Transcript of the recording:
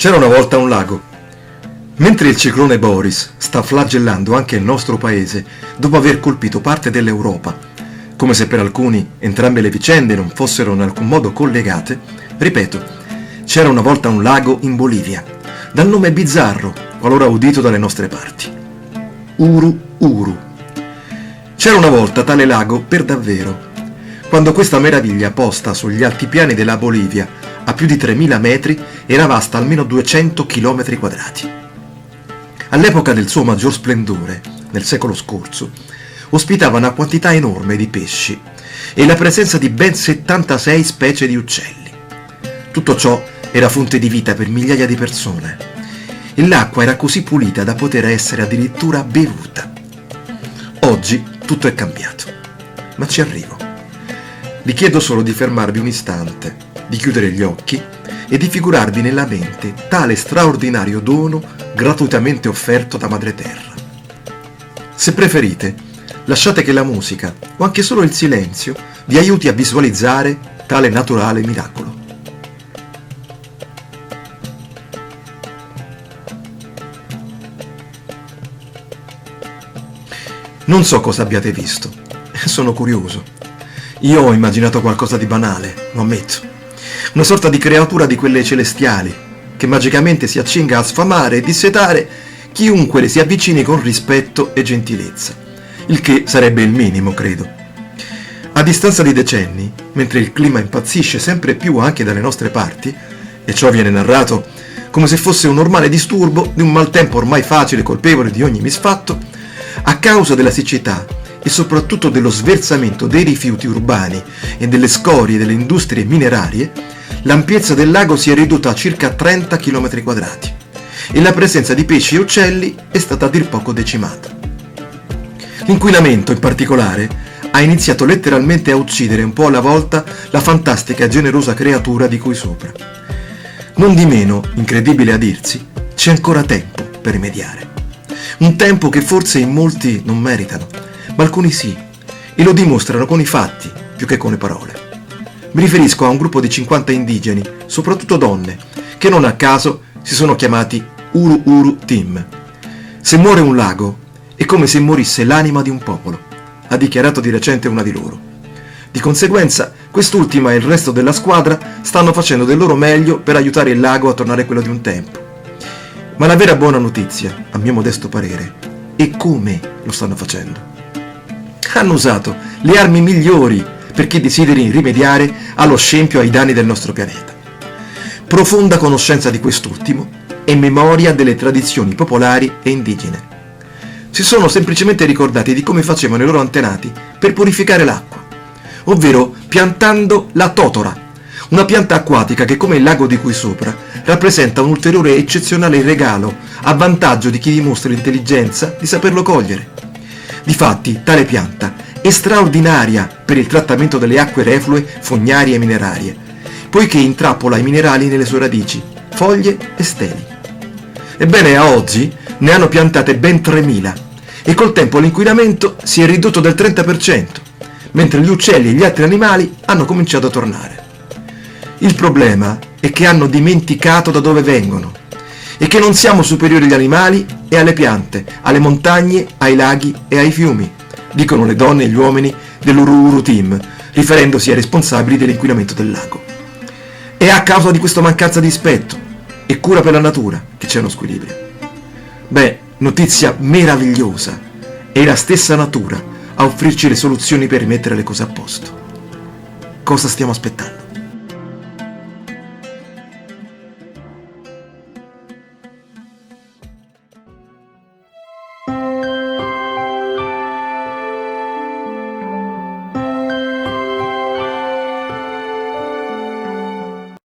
C'era una volta un lago. Mentre il ciclone Boris sta flagellando anche il nostro paese dopo aver colpito parte dell'Europa, come se per alcuni entrambe le vicende non fossero in alcun modo collegate, ripeto, c'era una volta un lago in Bolivia, dal nome bizzarro, qualora udito dalle nostre parti. Uru Uru. C'era una volta tale lago per davvero, quando questa meraviglia posta sugli altipiani della Bolivia a più di 3000 metri era vasta almeno 200 km quadrati. All'epoca del suo maggior splendore, nel secolo scorso, ospitava una quantità enorme di pesci e la presenza di ben 76 specie di uccelli. Tutto ciò era fonte di vita per migliaia di persone e l'acqua era così pulita da poter essere addirittura bevuta. Oggi tutto è cambiato, ma ci arrivo. Vi chiedo solo di fermarvi un istante, di chiudere gli occhi e di figurarvi nella mente tale straordinario dono gratuitamente offerto da Madre Terra. Se preferite, lasciate che la musica o anche solo il silenzio vi aiuti a visualizzare tale naturale miracolo. Non so cosa abbiate visto, sono curioso. Io ho immaginato qualcosa di banale, lo ammetto. Una sorta di creatura di quelle celestiali, che magicamente si accinga a sfamare e dissetare chiunque le si avvicini con rispetto e gentilezza, il che sarebbe il minimo, credo. A distanza di decenni, mentre il clima impazzisce sempre più anche dalle nostre parti, e ciò viene narrato come se fosse un normale disturbo di un maltempo ormai facile e colpevole di ogni misfatto, a causa della siccità e soprattutto dello sversamento dei rifiuti urbani e delle scorie delle industrie minerarie, l'ampiezza del lago si è ridotta a circa 30 km quadrati e la presenza di pesci e uccelli è stata a dir poco decimata. L'inquinamento, in particolare, ha iniziato letteralmente a uccidere un po' alla volta la fantastica e generosa creatura di cui sopra. Non di meno, incredibile a dirsi, c'è ancora tempo per rimediare. Un tempo che forse in molti non meritano, ma alcuni sì, e lo dimostrano con i fatti più che con le parole. Mi riferisco a un gruppo di 50 indigeni, soprattutto donne, che non a caso si sono chiamati Uru Uru Team. Se muore un lago, è come se morisse l'anima di un popolo, ha dichiarato di recente una di loro. Di conseguenza, quest'ultima e il resto della squadra stanno facendo del loro meglio per aiutare il lago a tornare quello di un tempo. Ma la vera buona notizia, a mio modesto parere, è come lo stanno facendo. Hanno usato le armi migliori per chi desideri rimediare allo scempio ai danni del nostro pianeta. Profonda conoscenza di quest'ultimo e memoria delle tradizioni popolari e indigene. Si sono semplicemente ricordati di come facevano i loro antenati per purificare l'acqua, ovvero piantando la totora, una pianta acquatica che, come il lago di cui sopra, rappresenta un ulteriore eccezionale regalo a vantaggio di chi dimostra l'intelligenza di saperlo cogliere. Difatti, tale pianta è straordinaria per il trattamento delle acque reflue, fognarie e minerarie, poiché intrappola i minerali nelle sue radici, foglie e steli. Ebbene, a oggi ne hanno piantate ben 3000 e col tempo l'inquinamento si è ridotto del 30%, mentre gli uccelli e gli altri animali hanno cominciato a tornare. Il problema è che hanno dimenticato da dove vengono e che non siamo superiori agli animali e alle piante, alle montagne, ai laghi e ai fiumi, dicono le donne e gli uomini dell'Uru Uru Team, riferendosi ai responsabili dell'inquinamento del lago. È a causa di questa mancanza di rispetto e cura per la natura che c'è uno squilibrio. Beh, notizia meravigliosa, è la stessa natura a offrirci le soluzioni per rimettere le cose a posto. Cosa stiamo aspettando?